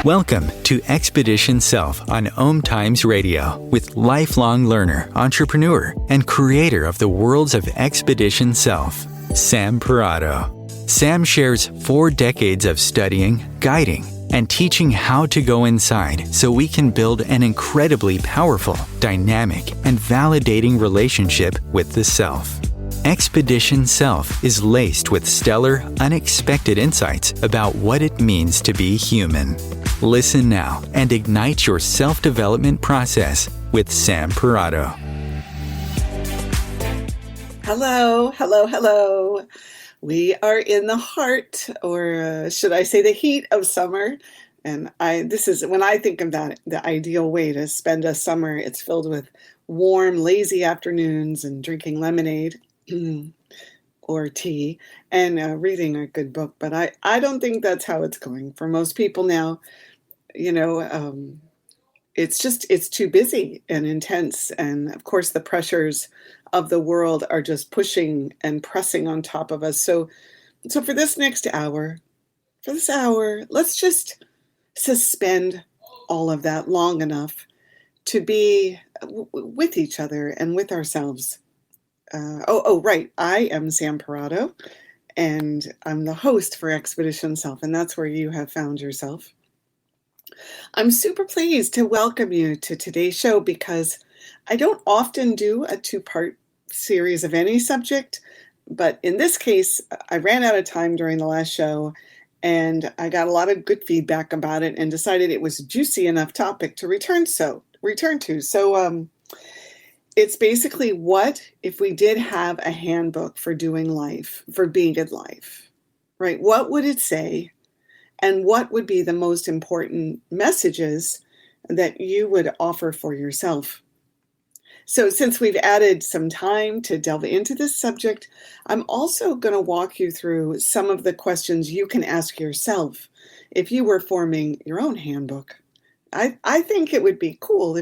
Welcome to Expedition Self on OMTimes Radio with lifelong learner, entrepreneur, and creator of the worlds of Expedition Self, Sam Parrotto. Sam shares 4 decades of studying, guiding, and teaching how to go inside so we can build an incredibly powerful, dynamic, and validating relationship with the self. Expedition Self is laced with stellar, unexpected insights about what it means to be human. Listen now and ignite your self-development process with Sam Parrotto. Hello, hello, hello. We are in the heart, or should I say the heat of summer. And this is, when I think of that, the ideal way to spend a summer, it's filled with warm, lazy afternoons and drinking lemonade or tea and reading a good book. But I don't think that's how it's going for most people now. It's too busy and intense. And of course, the pressures of the world are just pushing and pressing on top of us. So for this next hour, let's just suspend all of that long enough to be with each other and with ourselves. Right. I am Sam Parrotto, and I'm the host for Expedition Self, and that's where you have found yourself. I'm super pleased to welcome you to today's show because I don't often do a 2-part series of any subject, but in this case, I ran out of time during the last show and I got a lot of good feedback about it and decided it was a juicy enough topic to return to. So it's basically, what if we did have a handbook for doing life, for being in life, right? What would it say? And what would be the most important messages that you would offer for yourself? So since we've added some time to delve into this subject, I'm also going to walk you through some of the questions you can ask yourself if you were forming your own handbook. I think it would be cool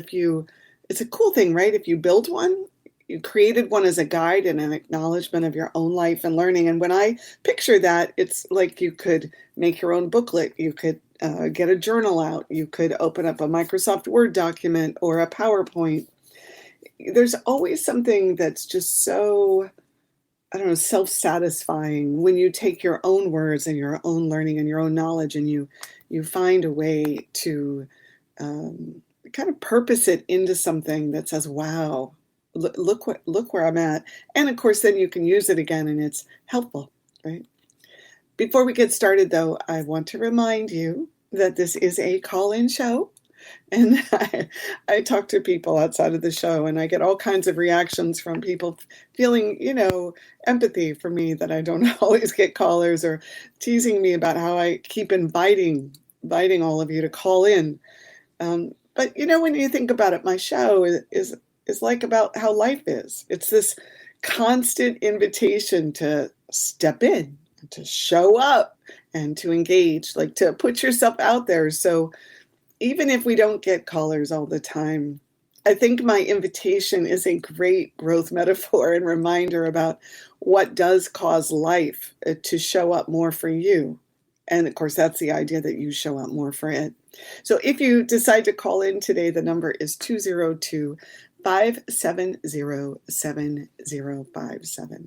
it's a cool thing, right? If you built one, you created one as a guide and an acknowledgement of your own life and learning. And when I picture that, it's like you could make your own booklet. You could get a journal out. You could open up a Microsoft Word document or a PowerPoint. There's always something that's just so, self-satisfying when you take your own words and your own learning and your own knowledge and you find a way to kind of purpose it into something that says, wow, look where I'm at. And of course, then you can use it again and it's helpful, right? Before we get started, though, I want to remind you that this is a call-in show. And I talk to people outside of the show and I get all kinds of reactions from people feeling, empathy for me that I don't always get callers, or teasing me about how I keep inviting all of you to call in. But when you think about it, my show is like about how life is. It's this constant invitation to step in, to show up, and to engage, like to put yourself out there. So even if we don't get callers all the time, I think my invitation is a great growth metaphor and reminder about what does cause life to show up more for you. And of course, that's the idea, that you show up more for it. So if you decide to call in today, the number is 202-570-7057.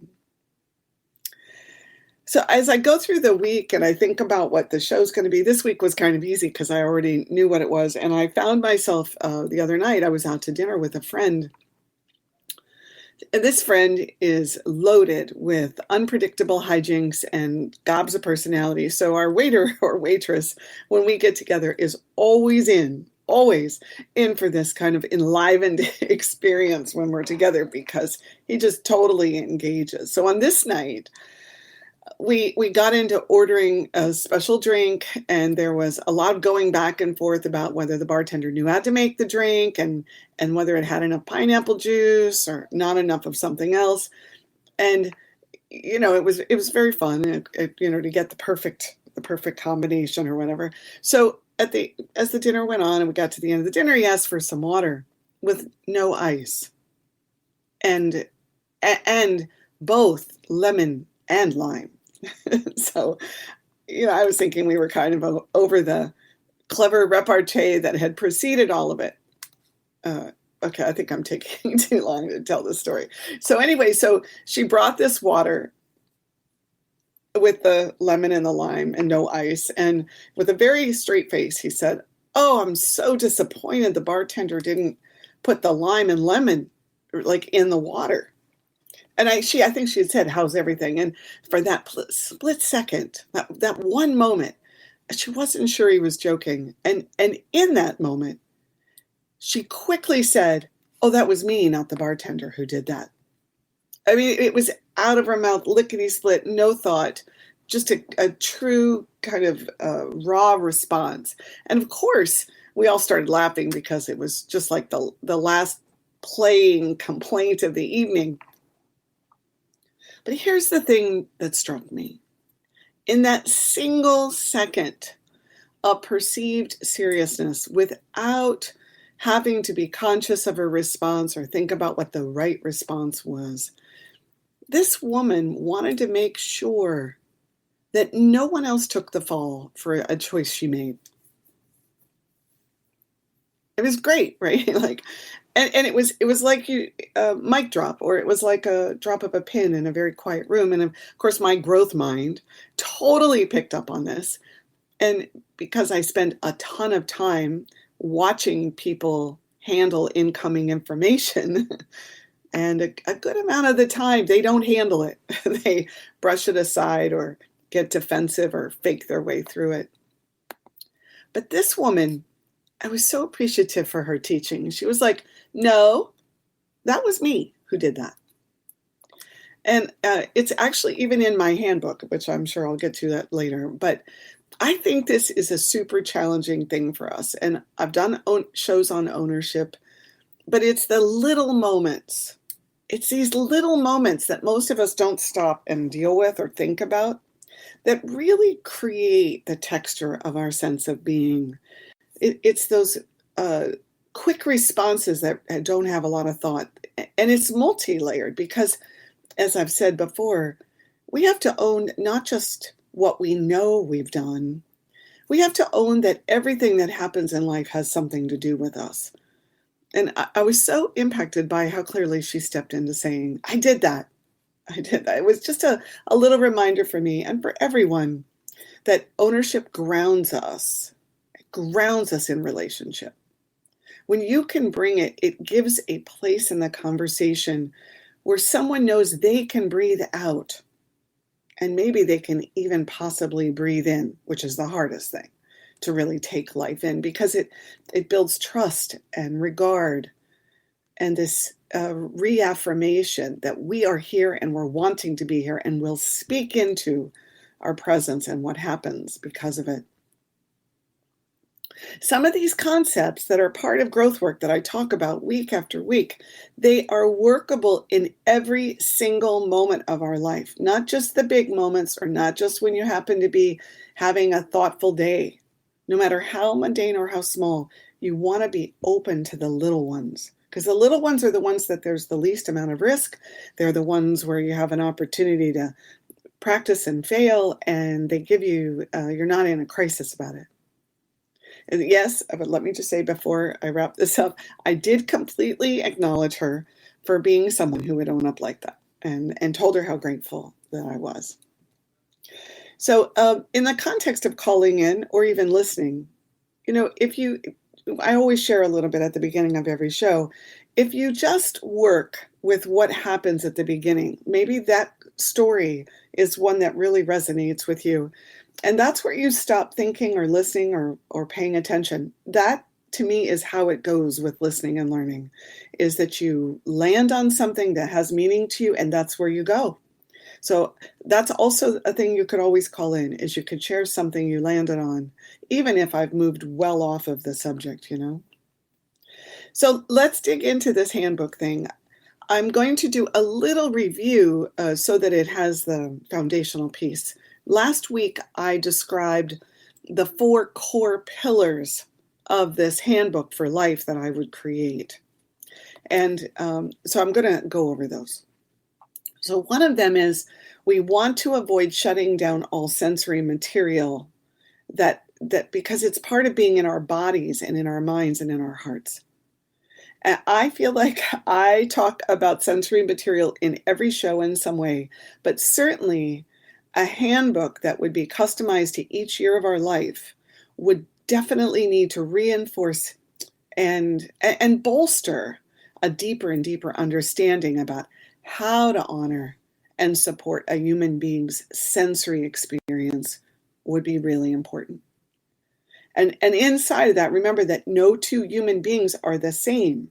So as I go through the week and I think about what the show's going to be, this week was kind of easy because I already knew what it was. And I found myself the other night, I was out to dinner with a friend. And this friend is loaded with unpredictable hijinks and gobs of personality. So our waiter or waitress, when we get together, is always in for this kind of enlivened experience when we're together, because he just totally engages. So on this night, we got into ordering a special drink, and there was a lot of going back and forth about whether the bartender knew how to make the drink and whether it had enough pineapple juice or not enough of something else. And it was very fun, to get the perfect combination or whatever. So as the dinner went on and we got to the end of the dinner, he asked for some water with no ice, and both lemon and lime. So, I was thinking we were kind of over the clever repartee that had preceded all of it. Okay, I think I'm taking too long to tell this story. So anyway, so she brought this water with the lemon and the lime and no ice. And with a very straight face, he said, "Oh, I'm so disappointed the bartender didn't put the lime and lemon like in the water." And I think she had said, "How's everything?" And for that split second, that one moment, she wasn't sure he was joking. And in that moment, she quickly said, "Oh, that was me, not the bartender who did that." I mean, it was out of her mouth, lickety split, no thought, just a true kind of raw response. And of course, we all started laughing because it was just like the last playing complaint of the evening. But here's the thing that struck me. In that single second of perceived seriousness, without having to be conscious of her response or think about what the right response was, this woman wanted to make sure that no one else took the fall for a choice she made. It was great, right? Like, and it was like a mic drop, or it was like a drop of a pin in a very quiet room. And of course, my growth mind totally picked up on this. And because I spend a ton of time watching people handle incoming information, and a good amount of the time, they don't handle it. They brush it aside or get defensive or fake their way through it. But this woman, I was so appreciative for her teaching. She was like, "No, that was me who did that." And it's actually even in my handbook, which I'm sure I'll get to that later. But I think this is a super challenging thing for us. And I've done shows on ownership, but it's the little moments. It's these little moments that most of us don't stop and deal with or think about that really create the texture of our sense of being. It's those quick responses that don't have a lot of thought. And it's multi-layered because, as I've said before, we have to own not just what we know we've done. We have to own that everything that happens in life has something to do with us. And I was so impacted by how clearly she stepped into saying, "I did that. I did that." It was just a little reminder for me and for everyone that ownership grounds us. It grounds us in relationship. When you can bring it, it gives a place in the conversation where someone knows they can breathe out. And maybe they can even possibly breathe in, which is the hardest thing, to really take life in, because it builds trust and regard and this reaffirmation that we are here and we're wanting to be here, and we'll speak into our presence and what happens because of it. Some of these concepts that are part of growth work that I talk about week after week, they are workable in every single moment of our life, not just the big moments or not just when you happen to be having a thoughtful day. No matter how mundane or how small, you want to be open to the little ones, because the little ones are the ones that there's the least amount of risk. They're the ones where you have an opportunity to practice and fail, and they give you, you're not in a crisis about it. And yes, but let me just say before I wrap this up, I did completely acknowledge her for being someone who would own up like that, and told her how grateful that I was. So in the context of calling in or even listening, I always share a little bit at the beginning of every show. If you just work with what happens at the beginning, maybe that story is one that really resonates with you. And that's where you stop thinking or listening or paying attention. That, to me, is how it goes with listening and learning, is that you land on something that has meaning to you, and that's where you go. So that's also a thing you could always call in, is you could share something you landed on, even if I've moved well off of the subject, So let's dig into this handbook thing. I'm going to do a little review so that it has the foundational piece. Last week, I described the 4 core pillars of this handbook for life that I would create. And so I'm going to go over those. So one of them is we want to avoid shutting down all sensory material that that because it's part of being in our bodies and in our minds and in our hearts. And I feel like I talk about sensory material in every show in some way, but certainly a handbook that would be customized to each year of our life would definitely need to reinforce and bolster a deeper and deeper understanding about how to honor and support a human being's sensory experience would be really important. And inside of that, remember that no two human beings are the same.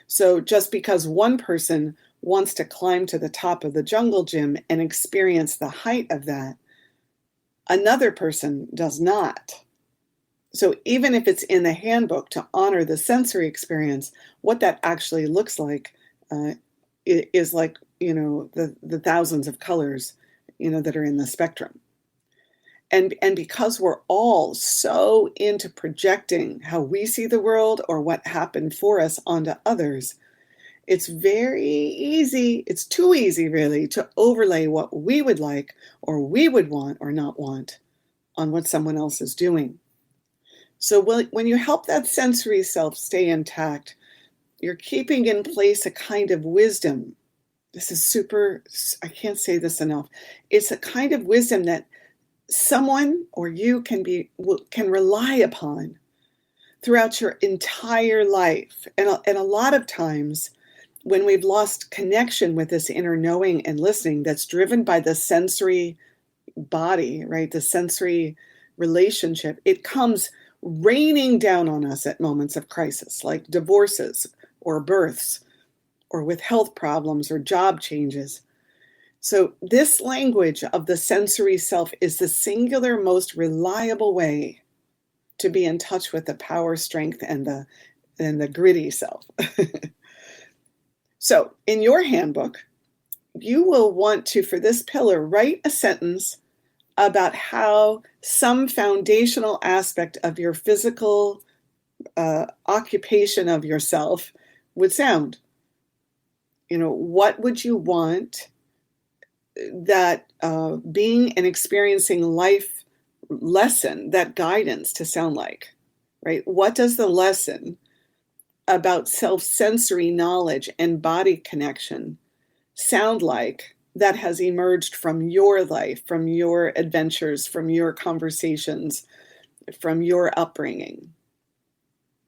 So just because one person wants to climb to the top of the jungle gym and experience the height of that, another person does not. So even if it's in the handbook to honor the sensory experience, what that actually looks like is like, the thousands of colors, that are in the spectrum. And because we're all so into projecting how we see the world or what happened for us onto others, it's very easy, it's too easy really, to overlay what we would like or we would want or not want on what someone else is doing. So when you help that sensory self stay intact, you're keeping in place a kind of wisdom. This is super, I can't say this enough. It's a kind of wisdom that someone or you can rely upon throughout your entire life. And a lot of times when we've lost connection with this inner knowing and listening that's driven by the sensory body, right? The sensory relationship, it comes raining down on us at moments of crisis, like divorces or births or with health problems or job changes. So this language of the sensory self is the singular most reliable way to be in touch with the power, strength, and the gritty self. So in your handbook, you will want to, for this pillar, write a sentence about how some foundational aspect of your physical occupation of yourself would sound. What would you want that being and experiencing life lesson, that guidance to sound like, right? What does the lesson about self-sensory knowledge and body connection sound like that has emerged from your life, from your adventures, from your conversations, from your upbringing,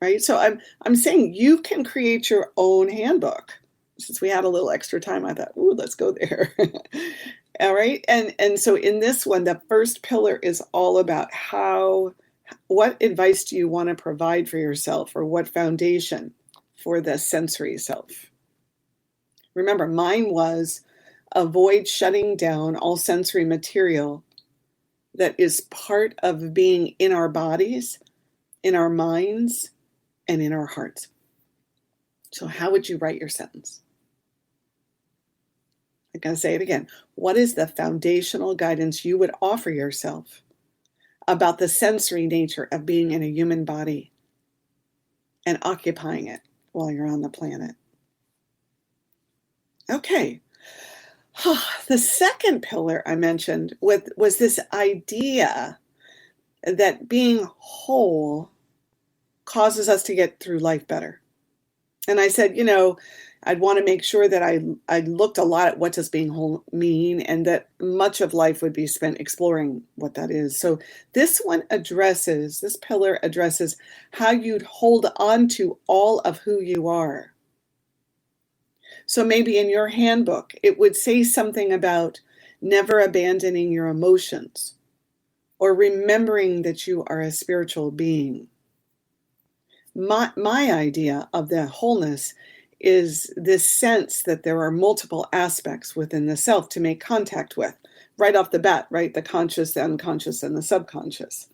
right? So I'm saying you can create your own handbook. Since we had a little extra time, I thought, let's go there. All right. And so in this one, the first pillar is all about what advice do you want to provide for yourself, or what foundation for the sensory self? Remember, mine was avoid shutting down all sensory material that is part of being in our bodies, in our minds, and in our hearts. So how would you write your sentence? I'm going to say it again. What is the foundational guidance you would offer yourself about the sensory nature of being in a human body and occupying it while you're on the planet? Okay. The second pillar I mentioned was this idea that being whole causes us to get through life better. And I said, I'd want to make sure that I looked a lot at what does being whole mean, and that much of life would be spent exploring what that is. So this pillar addresses how you'd hold on to all of who you are. So maybe in your handbook, it would say something about never abandoning your emotions, or remembering that you are a spiritual being. My idea of the wholeness is this sense that there are multiple aspects within the self to make contact with right off the bat, right? The conscious, the unconscious, and the subconscious,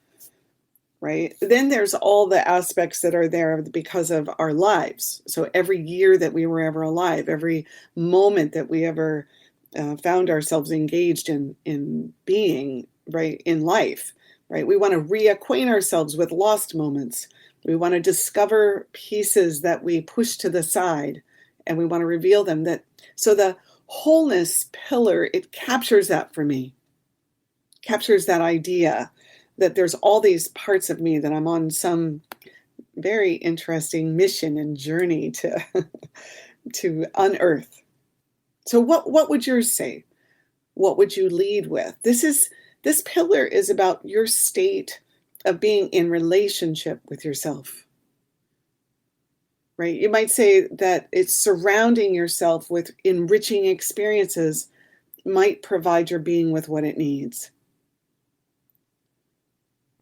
right? Then there's all the aspects that are there because of our lives. So every year that we were ever alive, every moment that we ever found ourselves engaged in being, right, in life, right? We want to reacquaint ourselves with lost moments. We want to discover pieces that we push to the side, and we want to reveal them. So the wholeness pillar, it captures that for me, captures that idea that there's all these parts of me that I'm on some very interesting mission and journey to to unearth. So what would yours say? What would you lead with? This pillar is about your state of being in relationship with yourself. Right? You might say that it's surrounding yourself with enriching experiences might provide your being with what it needs.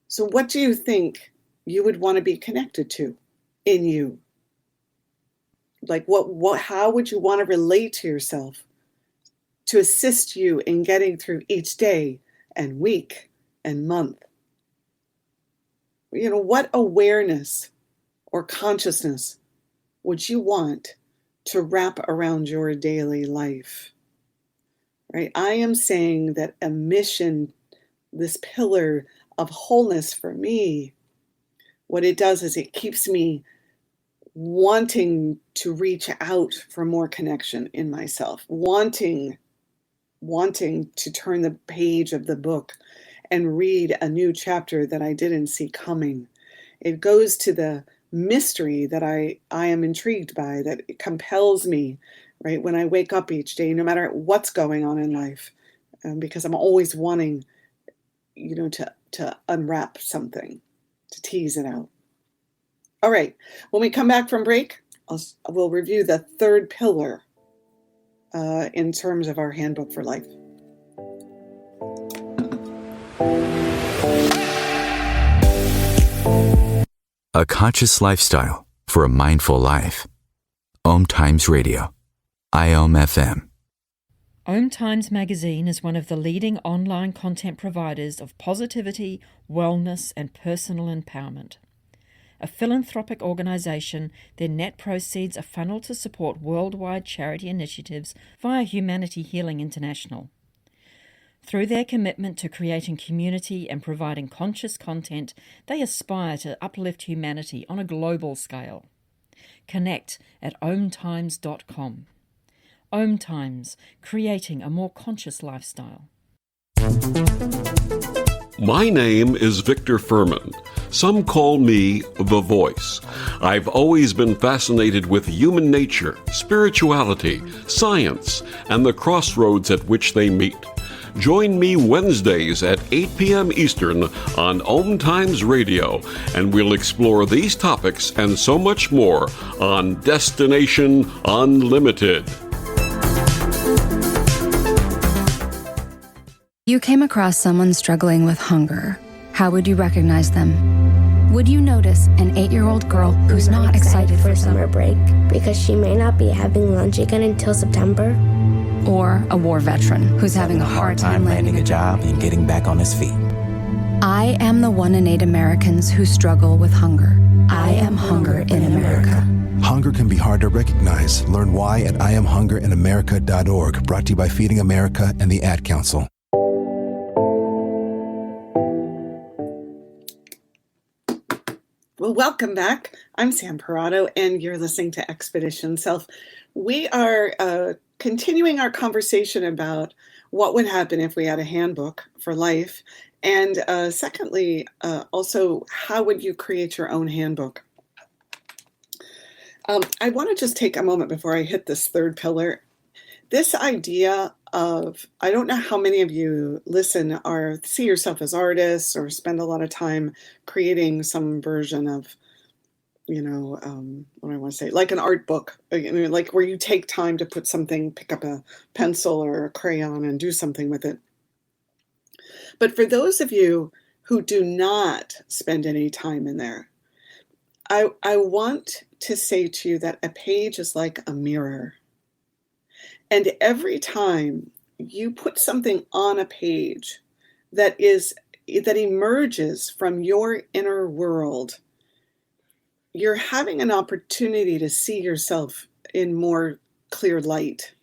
So what do you think you would want to be connected to in you? Like how would you want to relate to yourself to assist you in getting through each day and week and month? What awareness or consciousness would you want to wrap around your daily life? Right? I am saying that a mission, this pillar of wholeness for me, what it does is it keeps me wanting to reach out for more connection in myself, wanting to turn the page of the book and read a new chapter that I didn't see coming. It goes to the mystery that I am intrigued by, that it compels me, right, when I wake up each day, no matter what's going on in life, because I'm always wanting, to unwrap something, to tease it out. All right, when we come back from break, we'll review the third pillar in terms of our handbook for life. A conscious lifestyle for a mindful life. OMTimes Radio. IOM FM. OMTimes magazine is one of the leading online content providers of positivity, wellness, and personal empowerment. A philanthropic organisation, their net proceeds are funneled to support worldwide charity initiatives via Humanity Healing International. Through their commitment to creating community and providing conscious content, they aspire to uplift humanity on a global scale. Connect at omtimes.com. OMTimes, creating a more conscious lifestyle. My name is Victor Furman. Some call me The Voice. I've always been fascinated with human nature, spirituality, science, and the crossroads at which they meet. Join me Wednesdays at 8 p.m. Eastern on OMTimes Radio, and we'll explore these topics and so much more on Destination Unlimited. You came across someone struggling with hunger. How would you recognize them? Would you notice an 8-year-old girl who's not excited for summer break because she may not be having lunch again until September? Or a war veteran who's having a hard time landing a job and getting back on his feet? I am the 1 in 8 Americans who struggle with hunger. I am hunger in America. Hunger can be hard to recognize. Learn why at IamHungerInAmerica.org. Brought to you by Feeding America and the Ad Council. Well, welcome back. I'm Sam Parrotto, and you're listening to Expedition Self. We are continuing our conversation about what would happen if we had a handbook for life, and secondly, also, how would you create your own handbook? I want to just take a moment before I hit this third pillar. This idea of, I don't know how many of you listen or see yourself as artists or spend a lot of time creating some version of, what do I want to say, like an art book, like where you take time to put something, pick up a pencil or a crayon and do something with it. But for those of you who do not spend any time in there, I want to say to you that a page is like a mirror. And every time you put something on a page that emerges from your inner world, you're having an opportunity to see yourself in more clear light.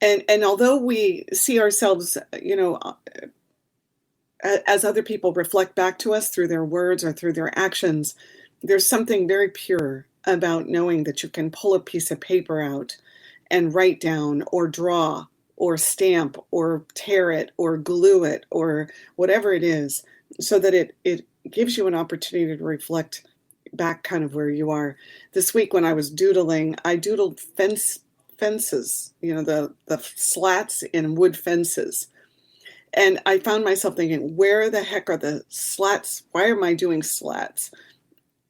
And although we see ourselves, as other people reflect back to us through their words or through their actions, there's something very pure about knowing that you can pull a piece of paper out and write down or draw or stamp or tear it or glue it or whatever it is, so that it gives you an opportunity to reflect back kind of where you are. This week when I was doodling, I doodled fences, the slats in wood fences. And I found myself thinking, where the heck are the slats? Why am I doing slats?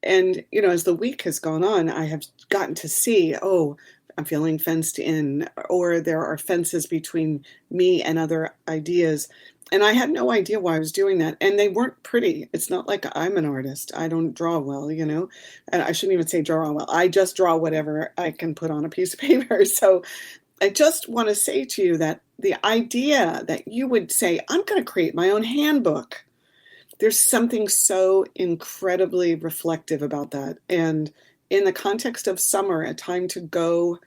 And, as the week has gone on, I have gotten to see, oh, I'm feeling fenced in, or there are fences between me and other ideas. And I had no idea why I was doing that. And they weren't pretty. It's not like I'm an artist. I don't draw well, and I shouldn't even say draw well. I just draw whatever I can put on a piece of paper. So I just want to say to you that the idea that you would say, I'm going to create my own handbook. There's something so incredibly reflective about that. And in the context of summer, a time to go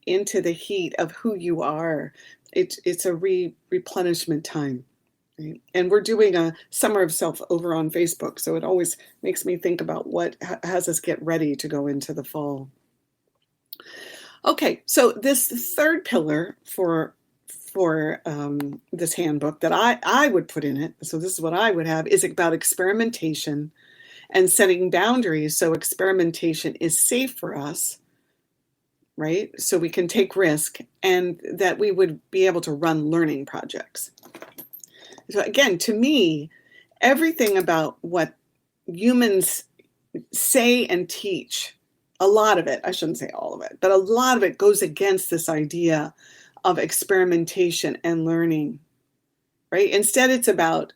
into the heat of who you are, it's a replenishment time. Right? And we're doing a Summer of Self over on Facebook. So it always makes me think about what has us get ready to go into the fall. Okay, so this third pillar for this handbook that I would put in it, so this is what I would have, is about experimentation and setting boundaries so experimentation is safe for us, right? So we can take risk and that we would be able to run learning projects. So again, to me, everything about what humans say and teach, a lot of it, I shouldn't say all of it, but a lot of it goes against this idea of experimentation and learning, right? Instead, it's about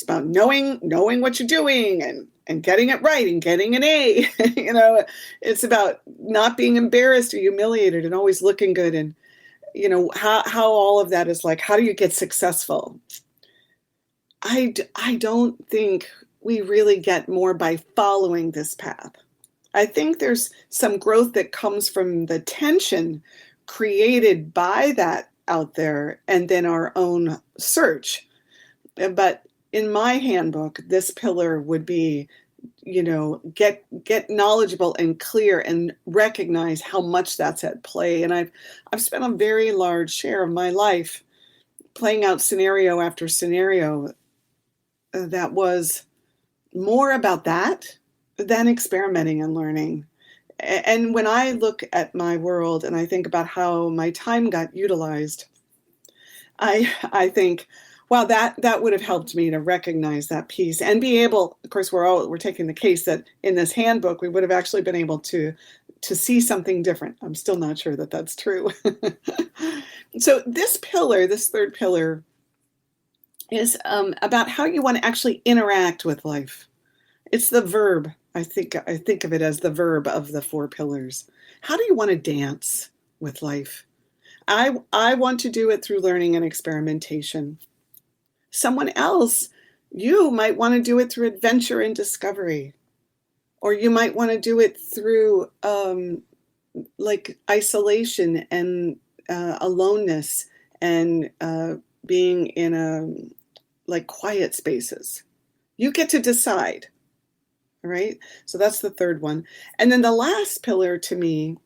knowing what you're doing and getting it right and getting an A. It's about not being embarrassed or humiliated and always looking good. And, how all of that is like, how do you get successful? I don't think we really get more by following this path. I think there's some growth that comes from the tension created by that out there and then our own search. But in my handbook, this pillar would be, get knowledgeable and clear and recognize how much that's at play. And I've spent a very large share of my life playing out scenario after scenario that was more about that than experimenting and learning. And when I look at my world and I think about how my time got utilized, I think, wow, that would have helped me to recognize that piece and be able, of course, we're taking the case that in this handbook, we would have actually been able to see something different. I'm still not sure that that's true. So this third pillar, is about how you want to actually interact with life. It's the verb. I think of it as the verb of the 4 pillars. How do you want to dance with life? I want to do it through learning and experimentation. Someone else, you might want to do it through adventure and discovery. Or you might want to do it through like isolation and aloneness and being in like quiet spaces. You get to decide. All right. So that's the third one. And then the last pillar to me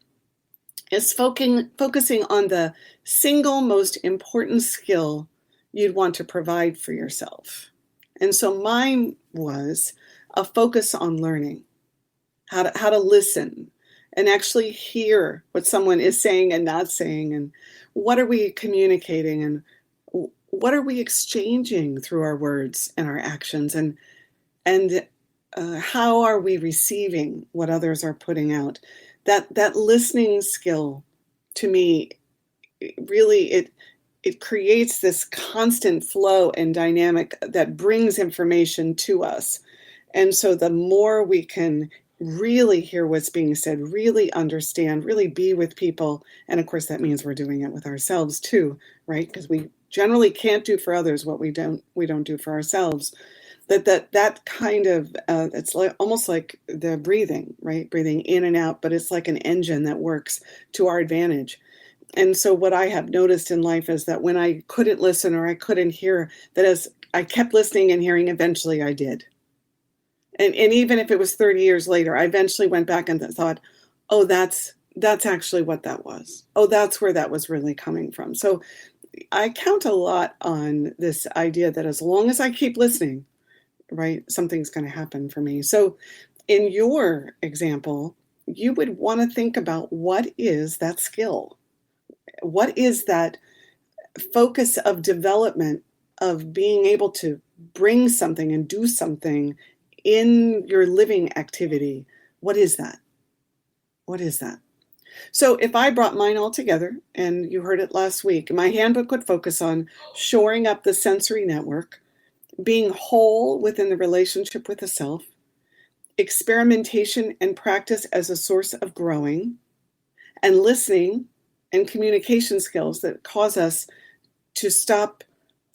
is focusing on the single most important skill you'd want to provide for yourself. And so mine was a focus on learning, how to listen and actually hear what someone is saying and not saying, and what are we communicating and what are we exchanging through our words and our actions, and how are we receiving what others are putting out? That listening skill, to me, really it creates this constant flow and dynamic that brings information to us. And so the more we can really hear what's being said, really understand, really be with people, and of course that means we're doing it with ourselves too, right? Because we generally can't do for others what we don't do for ourselves. That kind of it's like almost like the breathing, right? Breathing in and out, but it's like an engine that works to our advantage. And so what I have noticed in life is that when I couldn't listen or I couldn't hear, that as I kept listening and hearing, eventually I did. And even if it was 30 years later, I eventually went back and thought, oh, that's actually what that was. Oh, that's where that was really coming from. So I count a lot on this idea that as long as I keep listening, right? Something's going to happen for me. So in your example, you would want to think about, what is that skill? What is that focus of development, of being able to bring something and do something in your living activity? What is that? What is that? So if I brought mine all together, and you heard it last week, my handbook would focus on shoring up the sensory network, being whole within the relationship with the self, experimentation and practice as a source of growing, and listening and communication skills that cause us to stop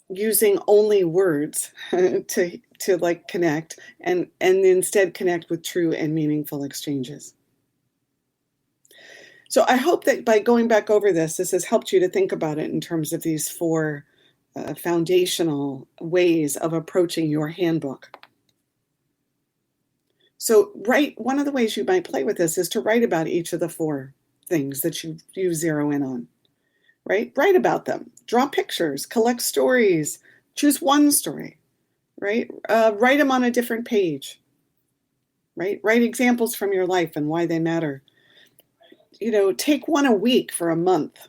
using only words to like connect, and instead connect with true and meaningful exchanges. So I hope that by going back over this has helped you to think about it in terms of these 4 foundational ways of approaching your handbook. So one of the ways you might play with this is to write about each of the 4 things that you zero in on, right? Write about them, draw pictures, collect stories, choose one story, right? Write them on a different page, right? Write examples from your life and why they matter. Take one a week for a month,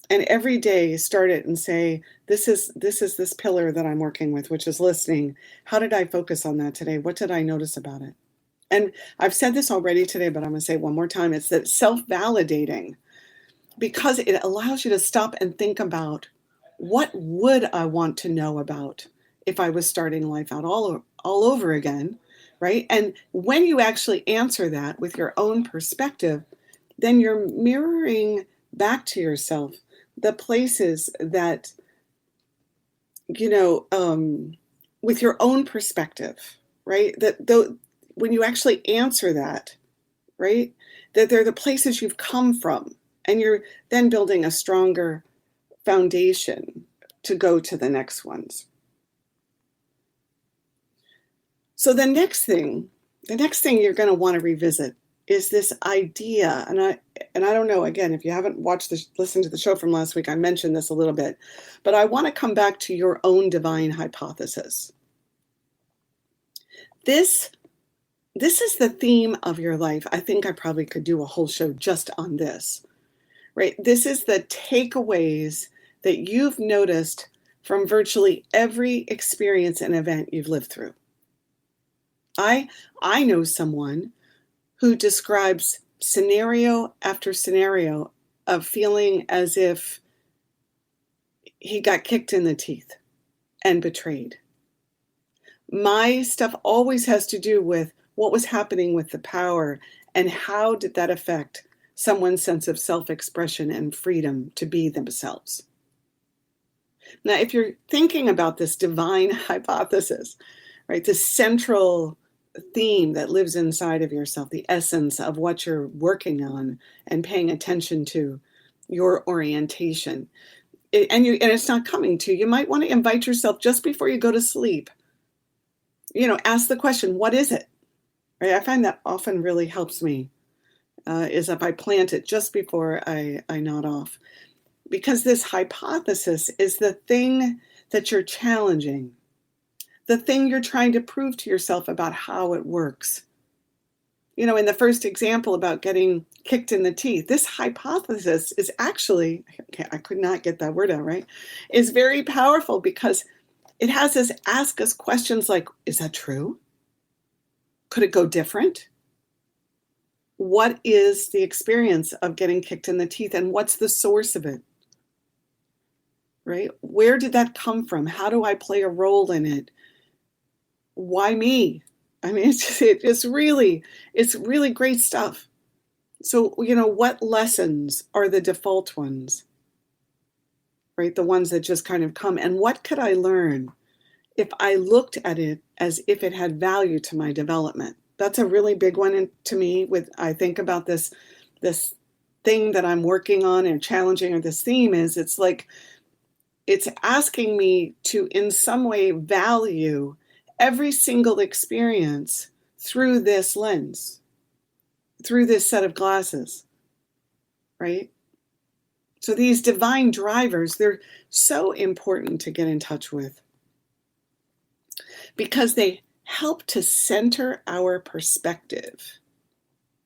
and every day start it and say, this is this pillar that I'm working with, which is listening. How did I focus on that today? What did I notice about it? And I've said this already today, but I'm going to say it one more time. It's that self-validating, because it allows you to stop and think about, what would I want to know about if I was starting life out all over again, right? And when you actually answer that with your own perspective, then you're mirroring back to yourself the places that, with your own perspective, right? When you actually answer that, right, that they're the places you've come from, and you're then building a stronger foundation to go to the next ones. So the next thing you're going to want to revisit is this idea, and I don't know, again, if you haven't listened to the show from last week, I mentioned this a little bit, but I want to come back to your own divine hypothesis. This is the theme of your life. I think I probably could do a whole show just on this, right? This is the takeaways that you've noticed from virtually every experience and event you've lived through. I know someone who describes scenario after scenario of feeling as if he got kicked in the teeth and betrayed. My stuff always has to do with what was happening with the power, and how did that affect someone's sense of self-expression and freedom to be themselves. Now, if you're thinking about this divine hypothesis, right, this central theme that lives inside of yourself, the essence of what you're working on and paying attention to, your orientation, and it's not coming to you, you might want to invite yourself just before you go to sleep. Ask the question, what is it? Right? I find that often really helps me, is if I plant it just before I nod off. Because this hypothesis is the thing that you're challenging, the thing you're trying to prove to yourself about how it works. In the first example about getting kicked in the teeth, this hypothesis is actually, I could not get that word out right, is very powerful, because it has us ask us questions like, is that true? Could it go different? What is the experience of getting kicked in the teeth, and what's the source of it? Right? Where did that come from? How do I play a role in it? Why me? I mean, it's really great stuff. So, what lessons are the default ones? Right? The ones that just kind of come. And what could I learn if I looked at it as if it had value to my development? That's a really big one to me. I think about this thing that I'm working on and challenging, or this theme is, it's like, it's asking me to in some way value every single experience through this lens, through this set of glasses, right? So these divine drivers, they're so important to get in touch with, because they help to center our perspective,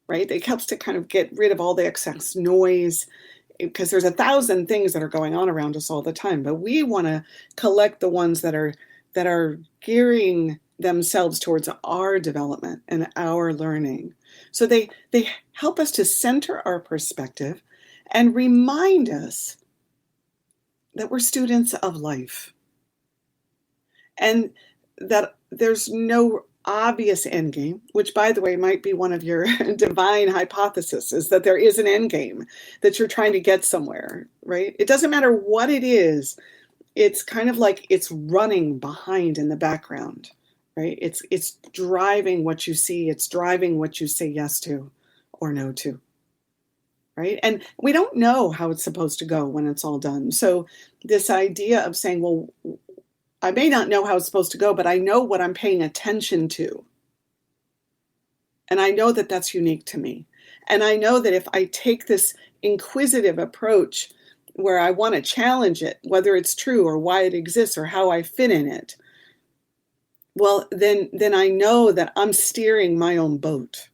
right? It helps to kind of get rid of all the excess noise, because there's 1,000 things that are going on around us all the time, but we want to collect the ones that are gearing themselves towards our development and our learning. So they help us to center our perspective and remind us that we're students of life, and that there's no obvious end game, which, by the way, might be one of your divine hypotheses, is that there is an end game, that you're trying to get somewhere, right? It doesn't matter what it is. It's kind of like it's running behind in the background, right? It's driving what you see. It's driving what you say yes to or no to, right? And we don't know how it's supposed to go when it's all done. So this idea of saying, well, I may not know how it's supposed to go, but I know what I'm paying attention to. And I know that that's unique to me. And I know that if I take this inquisitive approach where I want to challenge it, whether it's true or why it exists or how I fit in it, well, then I know that I'm steering my own boat,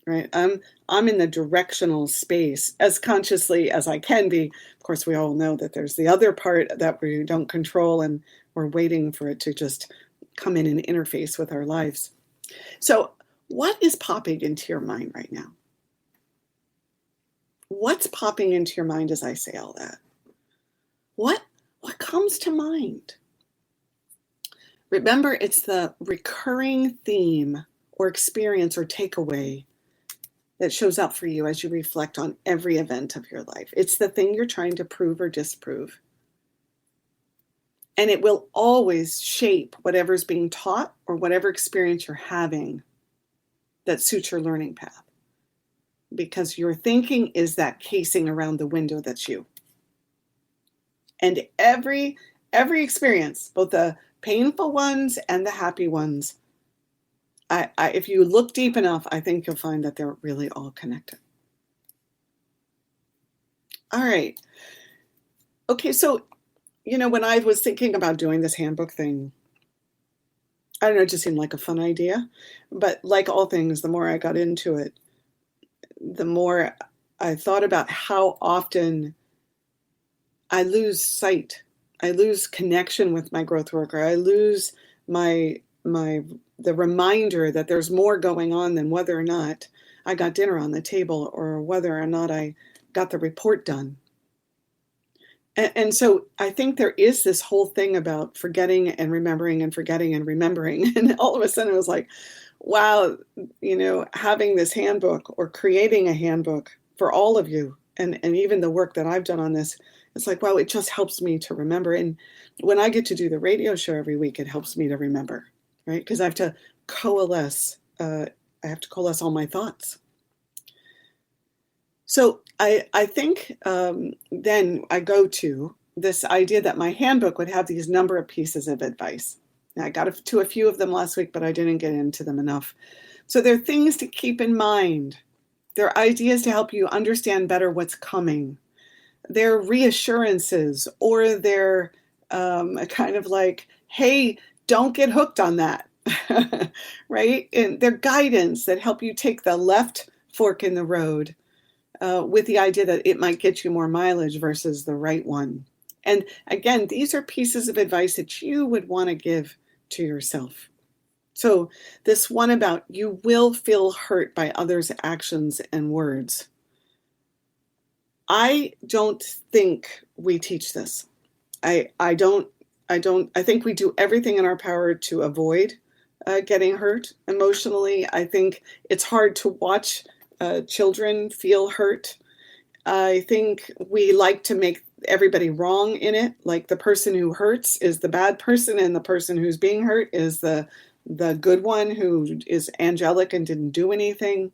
right? I'm in the directional space as consciously as I can be. Of course, we all know that there's the other part that we don't control, and we're waiting for it to just come in and interface with our lives. So what is popping into your mind right now? What's popping into your mind as I say all that? What comes to mind? Remember, it's the recurring theme or experience or takeaway that shows up for you as you reflect on every event of your life. It's the thing you're trying to prove or disprove. And it will always shape whatever's being taught or whatever experience you're having that suits your learning path. Because your thinking is that casing around the window that's you. And every experience, both the painful ones and the happy ones, if you look deep enough, I think you'll find that they're really all connected. All right. Okay, so, when I was thinking about doing this handbook thing, I don't know, it just seemed like a fun idea. But like all things, the more I got into it, the more I thought about how often I lose sight. I lose connection with my growth worker. I lose the reminder that there's more going on than whether or not I got dinner on the table or whether or not I got the report done. And so I think there is this whole thing about forgetting and remembering and forgetting and remembering. And all of a sudden it was like, wow, having this handbook or creating a handbook for all of you, and even the work that I've done on this, it's like, wow, it just helps me to remember. And when I get to do the radio show every week, it helps me to remember, right? Because I have to coalesce. I have to coalesce all my thoughts. So I think then I go to this idea that my handbook would have these number of pieces of advice. Now, I got to a few of them last week, but I didn't get into them enough. So they're things to keep in mind. They're ideas to help you understand better what's coming. They're reassurances, or they're kind of like, hey, don't get hooked on that, right? And they're guidance that help you take the left fork in the road with the idea that it might get you more mileage versus the right one. And again, these are pieces of advice that you would want to give to yourself. So this one about you will feel hurt by others' actions and words. I don't think we teach this. I think we do everything in our power to avoid getting hurt emotionally. I think it's hard to watch children feel hurt. I think we like to make everybody wrong in it. Like the person who hurts is the bad person, and the person who's being hurt is the good one who is angelic and didn't do anything.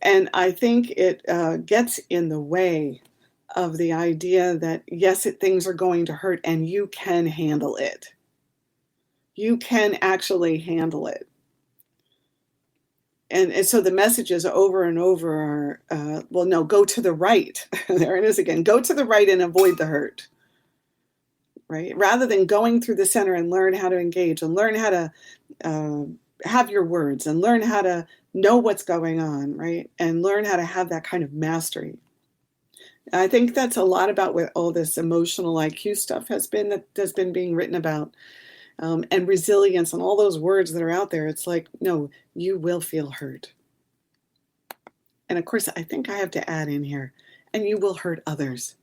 And I think it gets in the way of the idea that, yes, things are going to hurt and you can handle it. You can actually handle it. And so the messages over and over are, no, go to the right. There it is again. Go to the right and avoid the hurt. right? Rather than going through the center and learn how to engage and learn how to have your words and learn how to know what's going on, right? And learn how to have that kind of mastery. And I think that's a lot about what all this emotional IQ stuff has been being written about, and resilience and all those words that are out there. It's like, no, you will feel hurt. And of course, I think I have to add in here, and you will hurt others.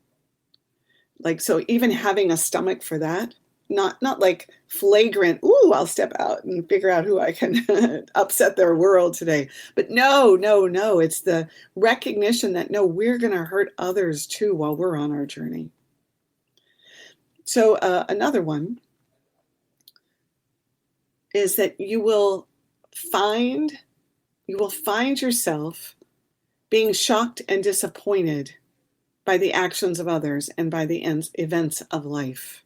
Like, so even having a stomach for that, not like flagrant, ooh, I'll step out and figure out who I can upset their world today. But no, it's the recognition that, no, we're going to hurt others too while we're on our journey. So another one is that you will find yourself being shocked and disappointed by the actions of others and by the events of life.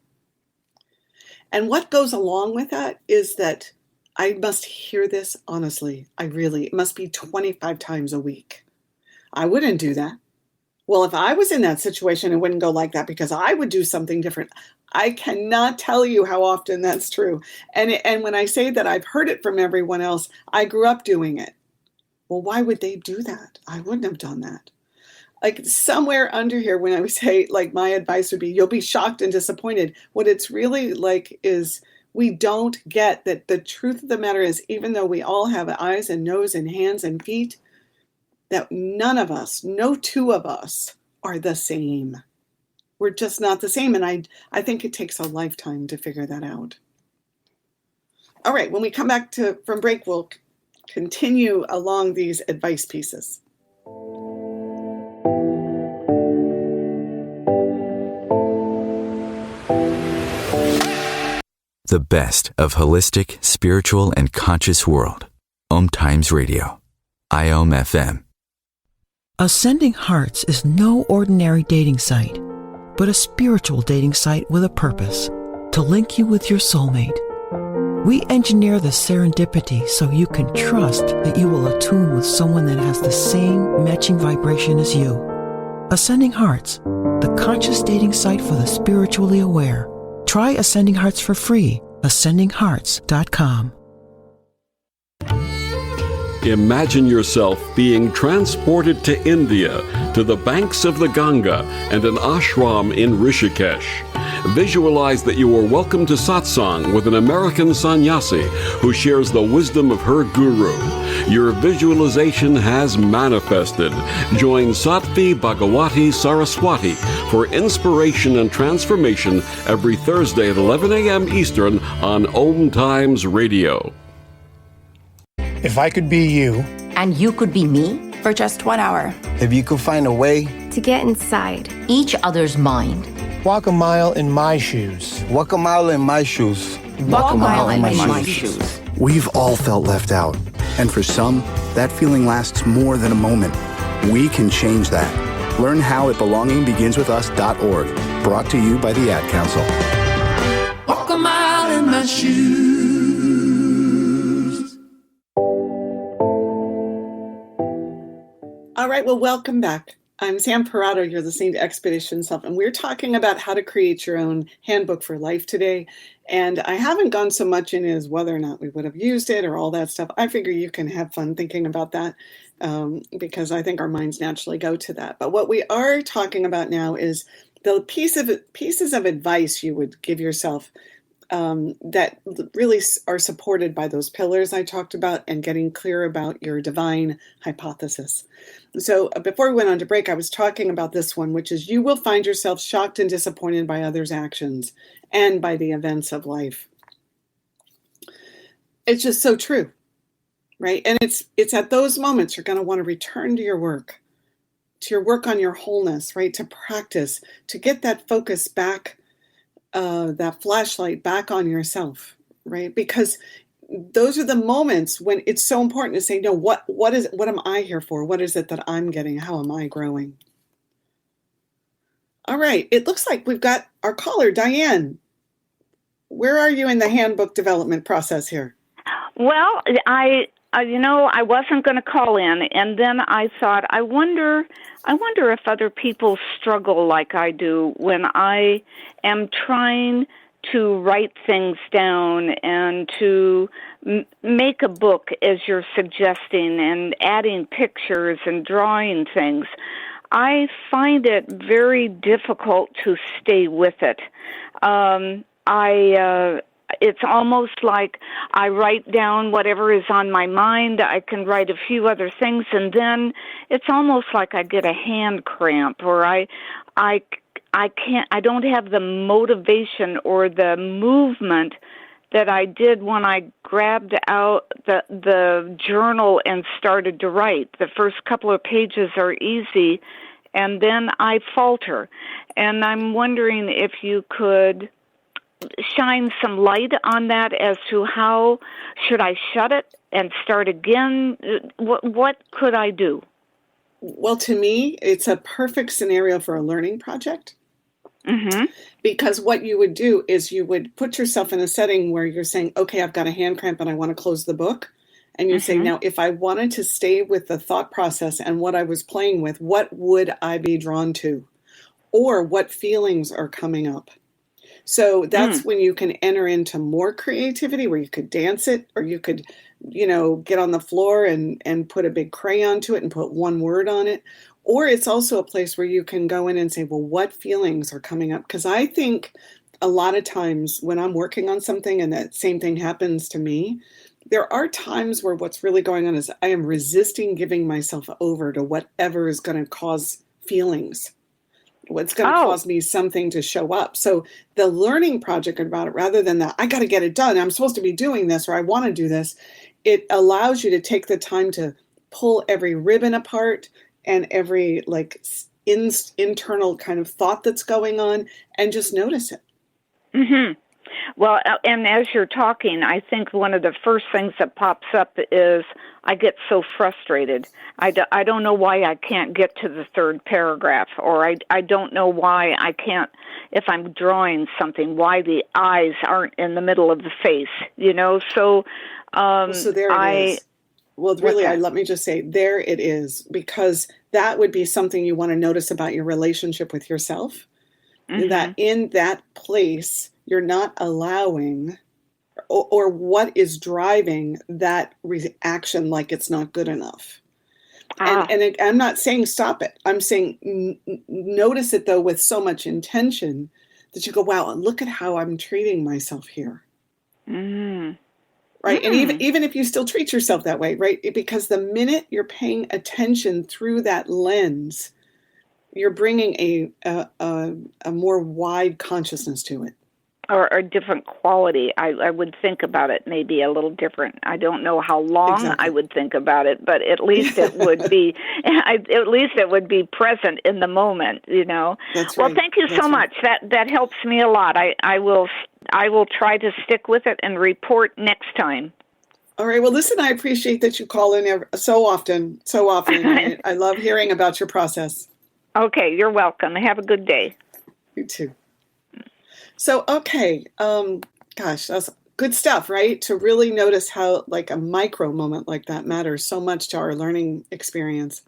And what goes along with that is that I must hear this honestly. It must be 25 times a week. I wouldn't do that. Well, if I was in that situation, it wouldn't go like that because I would do something different. I cannot tell you how often that's true. And when I say that I've heard it from everyone else, I grew up doing it. Well, why would they do that? I wouldn't have done that. Like somewhere under here, when I would say, like, my advice would be, you'll be shocked and disappointed. What it's really like is we don't get that the truth of the matter is, even though we all have eyes and nose and hands and feet, that none of us, no two of us are the same. We're just not the same. And I think it takes a lifetime to figure that out. All right, when we come back from break, we'll continue along these advice pieces. The best of holistic, spiritual, and conscious world. OMTimes Radio. IOM FM. Ascending Hearts is no ordinary dating site, but a spiritual dating site with a purpose, to link you with your soulmate. We engineer the serendipity so you can trust that you will attune with someone that has the same matching vibration as you. Ascending Hearts, the conscious dating site for the spiritually aware. Try Ascending Hearts for free. AscendingHearts.com. Imagine yourself being transported to India, to the banks of the Ganga and an ashram in Rishikesh. Visualize that you are welcome to satsang with an American sannyasi who shares the wisdom of her guru. Your visualization has manifested. Join Sattvi Bhagawati Saraswati for inspiration and transformation every Thursday at 11 a.m. Eastern on OMTimes Radio. If I could be you, and you could be me, for just 1 hour. If you could find a way to get inside each other's mind. Walk a mile in my shoes. Walk a mile in my shoes. Walk a mile in my shoes. We've all felt left out. And for some, that feeling lasts more than a moment. We can change that. Learn how at belongingbeginswithus.org. Brought to you by the Ad Council. Walk a mile in my shoes. All right, well, welcome back. I'm Sam Parrotto. You're listening to Expedition Self, and we're talking about how to create your own handbook for life today. And I haven't gone so much in as whether or not we would have used it or all that stuff. I figure you can have fun thinking about that because I think our minds naturally go to that. But what we are talking about now is the pieces of advice you would give yourself that really are supported by those pillars I talked about and getting clear about your divine hypothesis. So before we went on to break, I was talking about this one, which is you will find yourself shocked and disappointed by others' actions and by the events of life. It's just so true, right? And it's at those moments you're going to want to return to your work on your wholeness, right? To practice, to get that focus back, that flashlight back on yourself, right? Because those are the moments when it's so important to say, no, what am I here for? What is it that I'm getting? How am I growing? All right. It looks like we've got our caller, Diane. Where are you in the handbook development process here? Well, I I wasn't going to call in, and then I thought, I wonder if other people struggle like I do when I am trying to write things down and to make a book, as you're suggesting, and adding pictures and drawing things. I find it very difficult to stay with it. It's almost like I write down whatever is on my mind. I can write a few other things, and then it's almost like I get a hand cramp, or I don't have the motivation or the movement that I did when I grabbed out the journal and started to write. The first couple of pages are easy, and then I falter. And I'm wondering if you could shine some light on that as to how should I shut it and start again? What could I do? Well, to me, it's a perfect scenario for a learning project. Mm-hmm. Because what you would do is you would put yourself in a setting where you're saying, okay, I've got a hand cramp and I want to close the book. And you say, now, if I wanted to stay with the thought process and what I was playing with, what would I be drawn to? Or what feelings are coming up? So that's when you can enter into more creativity, where you could dance it, or you could, get on the floor and put a big crayon to it and put one word on it. Or it's also a place where you can go in and say, well, what feelings are coming up? Because I think a lot of times when I'm working on something and that same thing happens to me, there are times where what's really going on is I am resisting giving myself over to whatever is going to cause feelings. What's going to cause me something to show up. So the learning project about it, rather than I got to get it done, I'm supposed to be doing this, or I want to do this, it allows you to take the time to pull every ribbon apart and every internal kind of thought that's going on and just notice it. Mm-hmm. Well, and as you're talking, I think one of the first things that pops up is I get so frustrated. I don't know why I can't get to the third paragraph, or I don't know why I can't, if I'm drawing something, why the eyes aren't in the middle of the face, So, so there it is. Well, really, let me just say, there it is, because that would be something you want to notice about your relationship with yourself, that in that place, you're not allowing, or what is driving that reaction like it's not good enough. And I'm not saying stop it. I'm saying notice it, though, with so much intention that you go, wow, look at how I'm treating myself here. Right. And even if you still treat yourself that way, right? Because the minute you're paying attention through that lens, you're bringing a more wide consciousness to it. Or a different quality. I would think about it maybe a little different. I don't know how long I would think about it, but at least it would be. At least it would be present in the moment. That's well, right. thank you so much. That helps me a lot. I will try to stick with it and report next time. All right. Well, listen, I appreciate that you call in so often. I love hearing about your process. Okay, you're welcome. Have a good day. You too. So, okay, gosh, that's good stuff, right? To really notice how a micro moment like that matters so much to our learning experience.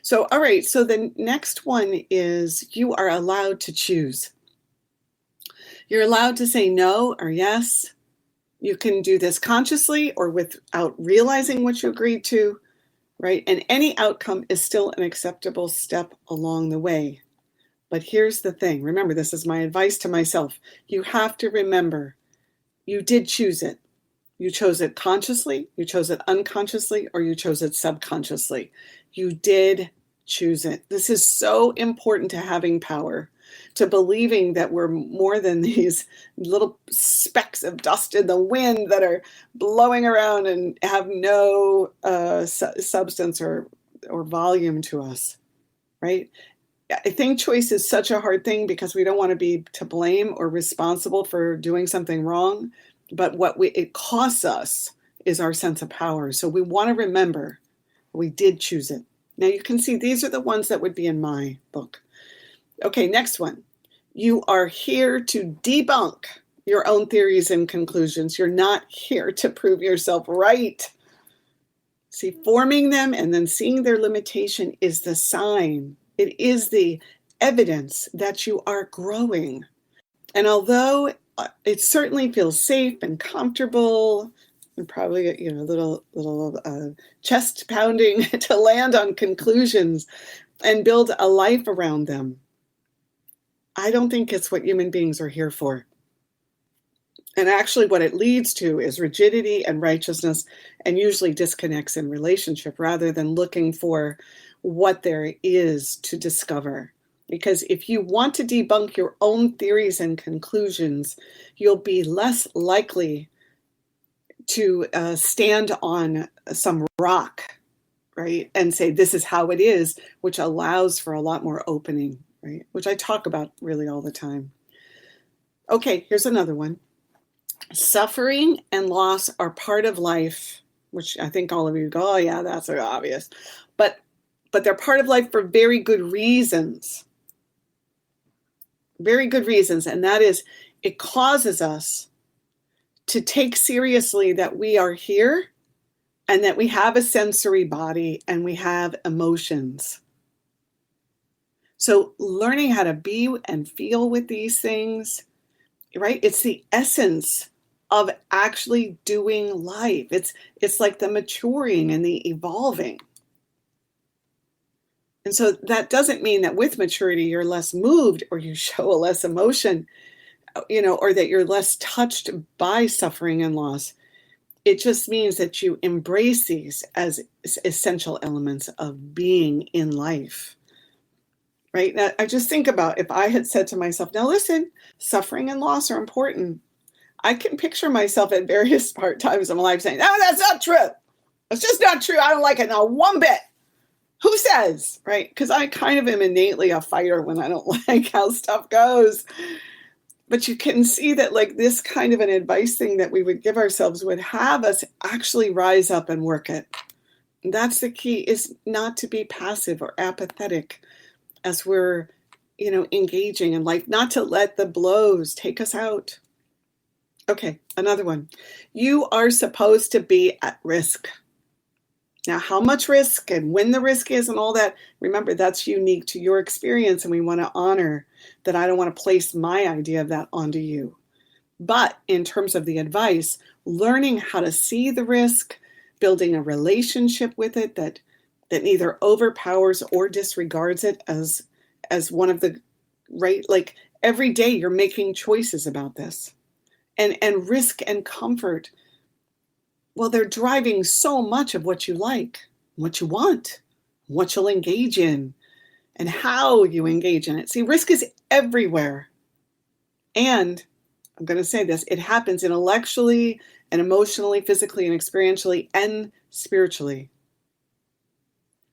So, all right, so the next one is you are allowed to choose. You're allowed to say no or yes. You can do this consciously or without realizing what you agreed to, right? And any outcome is still an acceptable step along the way. But here's the thing. Remember, this is my advice to myself. You have to remember, you did choose it. You chose it consciously, you chose it unconsciously, or you chose it subconsciously. You did choose it. This is so important to having power, to believing that we're more than these little specks of dust in the wind that are blowing around and have no substance or volume to us, right? I think choice is such a hard thing because we don't want to be to blame or responsible for doing something wrong. But what it costs us is our sense of power. So we want to remember we did choose it. Now you can see these are the ones that would be in my book. Okay, next one. You are here to debunk your own theories and conclusions. You're not here to prove yourself right. See, forming them and then seeing their limitation is the sign. It is the evidence that you are growing. And although it certainly feels safe and comfortable, and probably a little chest pounding to land on conclusions and build a life around them, I don't think it's what human beings are here for. And actually what it leads to is rigidity and righteousness, and usually disconnects in relationship rather than looking for what there is to discover. Because if you want to debunk your own theories and conclusions, you'll be less likely to stand on some rock, right? And say, this is how it is, which allows for a lot more opening, right? Which I talk about really all the time. Okay, here's another one. Suffering and loss are part of life, which I think all of you go, oh yeah, that's so obvious. But they're part of life for very good reasons. Very good reasons. And that is, it causes us to take seriously that we are here and that we have a sensory body and we have emotions. So learning how to be and feel with these things, right? It's the essence of actually doing life. It's like the maturing and the evolving. And so that doesn't mean that with maturity you're less moved or you show a less emotion, or that you're less touched by suffering and loss. It just means that you embrace these as essential elements of being in life. Right? Now, I just think about if I had said to myself, now listen, suffering and loss are important. I can picture myself at various times in my life saying, no, that's not true. It's just not true. I don't like it not one bit. Who says, right? Because I kind of am innately a fighter when I don't like how stuff goes. But you can see that like this kind of an advice thing that we would give ourselves would have us actually rise up and work it. And that's the key, is not to be passive or apathetic as we're, engaging in life, not to let the blows take us out. Okay, another one. You are supposed to be at risk. Now, how much risk and when the risk is and all that, remember, that's unique to your experience, and we want to honor that. I don't want to place my idea of that onto you. But in terms of the advice, learning how to see the risk, building a relationship with it that neither overpowers or disregards it as one of the, right? Like every day you're making choices about this. And risk and comfort, well, they're driving so much of what you like, what you want, what you'll engage in, and how you engage in it. See, risk is everywhere. And I'm going to say this, it happens intellectually and emotionally, physically and experientially and spiritually.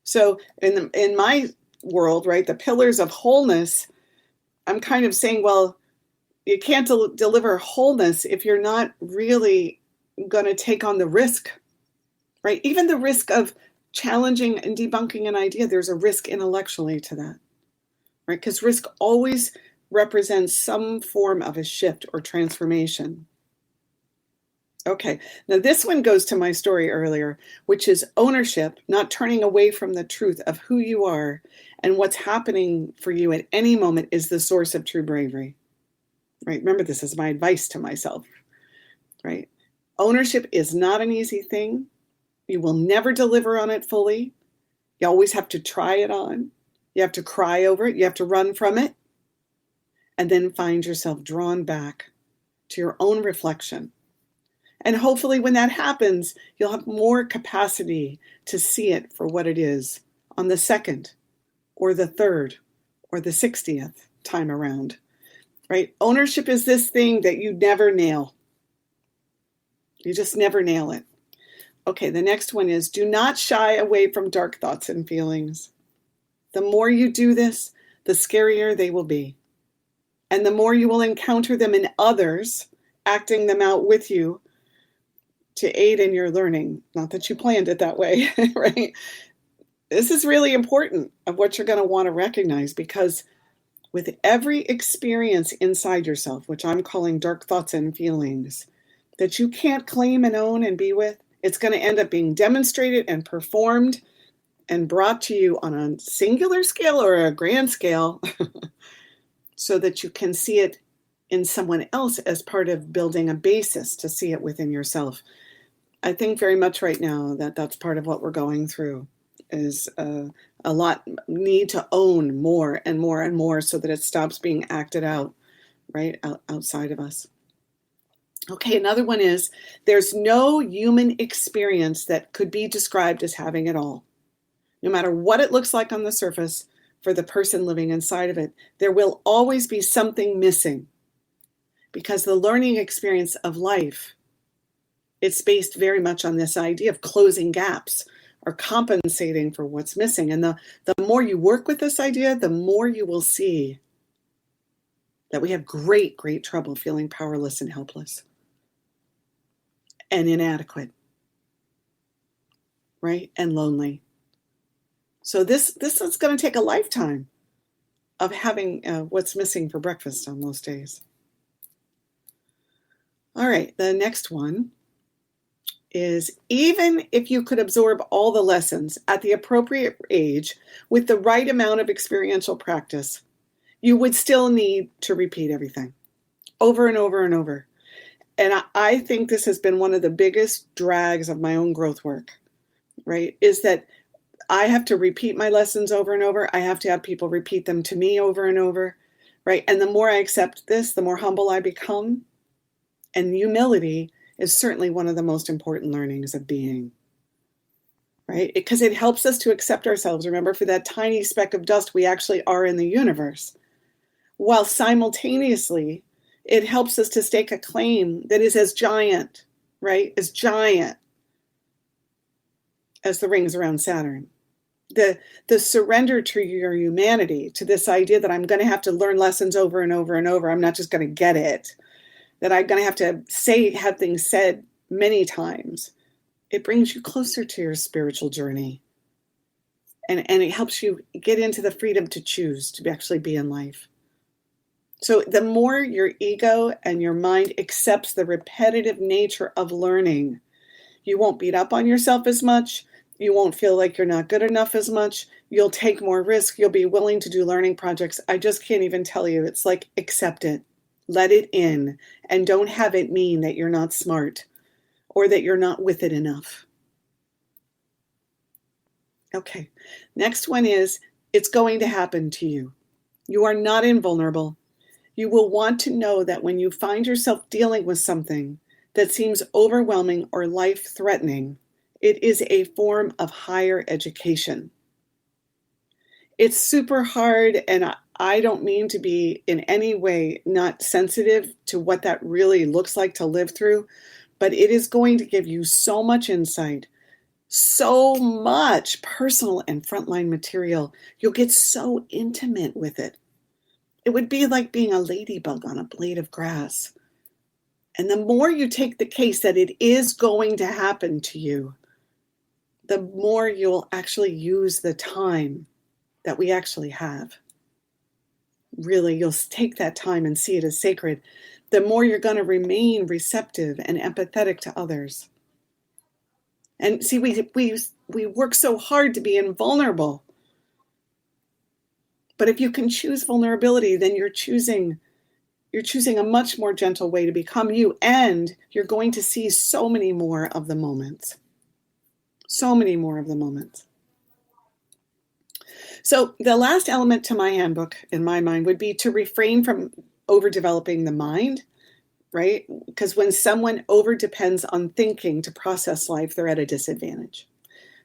So in my world, right, the pillars of wholeness, I'm kind of saying, well, you can't deliver wholeness if you're not really going to take on the risk, right? Even the risk of challenging and debunking an idea, there's a risk intellectually to that, right? Because risk always represents some form of a shift or transformation. Okay, now this one goes to my story earlier, which is ownership, not turning away from the truth of who you are and what's happening for you at any moment is the source of true bravery. Right? Remember, this is my advice to myself, right? Ownership is not an easy thing. You will never deliver on it fully. You always have to try it on. You have to cry over it. You have to run from it. And then find yourself drawn back to your own reflection. And hopefully when that happens, you'll have more capacity to see it for what it is on the second or the third or the 60th time around. Right? Ownership is this thing that you never nail. You just never nail it. Okay, the next one is do not shy away from dark thoughts and feelings. The more you do this, the scarier they will be. And the more you will encounter them in others, acting them out with you to aid in your learning. Not that you planned it that way, right? This is really important of what you're going to want to recognize, because with every experience inside yourself, which I'm calling dark thoughts and feelings, that you can't claim and own and be with, It's going to end up being demonstrated and performed and brought to you on a singular scale or a grand scale so that you can see it in someone else as part of building a basis to see it within yourself. I think very much right now that that's part of what we're going through is a lot need to own more and more and more so that it stops being acted out, right, outside of us. Okay, another one is there's no human experience that could be described as having it all. No matter what it looks like on the surface for the person living inside of it, there will always be something missing because the learning experience of life, it's based very much on this idea of closing gaps or compensating for what's missing. And the more you work with this idea, the more you will see that we have great, great trouble feeling powerless and helpless and inadequate, right? And lonely. So this is going to take a lifetime of having what's missing for breakfast on most days. All right, the next one is even if you could absorb all the lessons at the appropriate age with the right amount of experiential practice, you would still need to repeat everything over and over and over. And I think this has been one of the biggest drags of my own growth work, right? Is that I have to repeat my lessons over and over. I have to have people repeat them to me over and over, right? And the more I accept this, the more humble I become. And humility is certainly one of the most important learnings of being, right? Because it helps us to accept ourselves. Remember, for that tiny speck of dust, we actually are in the universe. While simultaneously, it helps us to stake a claim that is as giant, right? As giant as the rings around Saturn. The surrender to your humanity, to this idea that I'm going to have to learn lessons over and over and over. I'm not just going to get it. That I'm going to have things said many times. It brings you closer to your spiritual journey. And it helps you get into the freedom to choose to actually be in life. So the more your ego and your mind accepts the repetitive nature of learning, you won't beat up on yourself as much. You won't feel like you're not good enough as much. You'll take more risk. You'll be willing to do learning projects. I just can't even tell you. It's like, accept it. Let it in. And don't have it mean that you're not smart or that you're not with it enough. Okay. Next one is, it's going to happen to you. You are not invulnerable. You will want to know that when you find yourself dealing with something that seems overwhelming or life-threatening, it is a form of higher education. It's super hard, and I don't mean to be in any way not sensitive to what that really looks like to live through, but it is going to give you so much insight, so much personal and frontline material. You'll get so intimate with it. It would be like being a ladybug on a blade of grass. And the more you take the case that it is going to happen to you, the more you'll actually use the time that we actually have. Really, you'll take that time and see it as sacred. The more you're going to remain receptive and empathetic to others. And see, we work so hard to be invulnerable. But if you can choose vulnerability, then you're choosing a much more gentle way to become you, and you're going to see so many more of the moments. So many more of the moments. So the last element to my handbook, in my mind, would be to refrain from overdeveloping the mind, right? Because when someone overdepends on thinking to process life, they're at a disadvantage.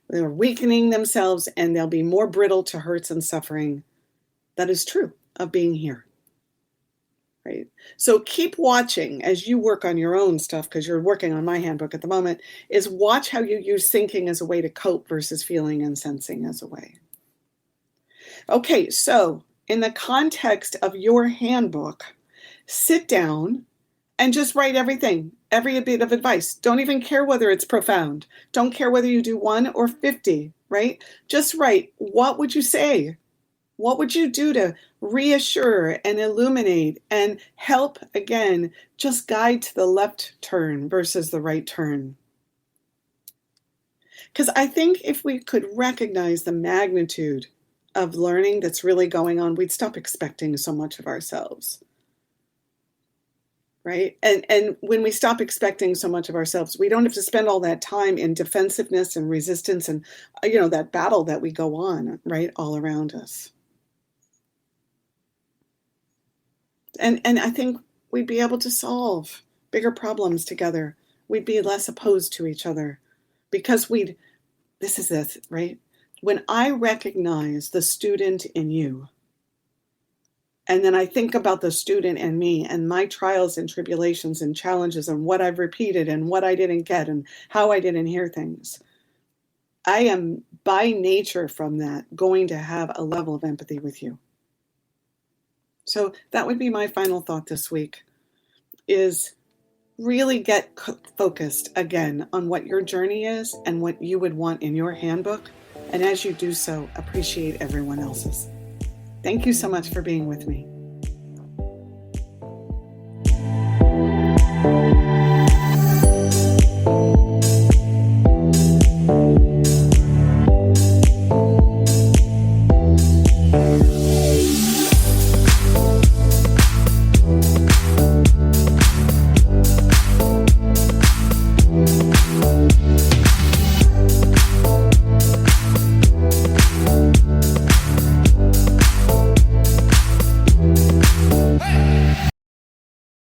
They're weakening themselves, and they'll be more brittle to hurts and suffering. That is true of being here, right? So keep watching as you work on your own stuff, because you're working on my handbook at the moment, is watch how you use thinking as a way to cope versus feeling and sensing as a way. Okay, so in the context of your handbook, sit down and just write everything, every bit of advice. Don't even care whether it's profound. Don't care whether you do 1 or 50, right? Just write, what would you say? What would you do to reassure and illuminate and help, again, just guide to the left turn versus the right turn? Because I think if we could recognize the magnitude of learning that's really going on, we'd stop expecting so much of ourselves. Right? And when we stop expecting so much of ourselves, we don't have to spend all that time in defensiveness and resistance and, that battle that we go on, right, all around us. And I think we'd be able to solve bigger problems together. We'd be less opposed to each other because this is it, right? When I recognize the student in you, and then I think about the student and me and my trials and tribulations and challenges and what I've repeated and what I didn't get and how I didn't hear things, I am by nature from that going to have a level of empathy with you. So that would be my final thought this week, is really get focused again on what your journey is and what you would want in your handbook. And as you do so, appreciate everyone else's. Thank you so much for being with me.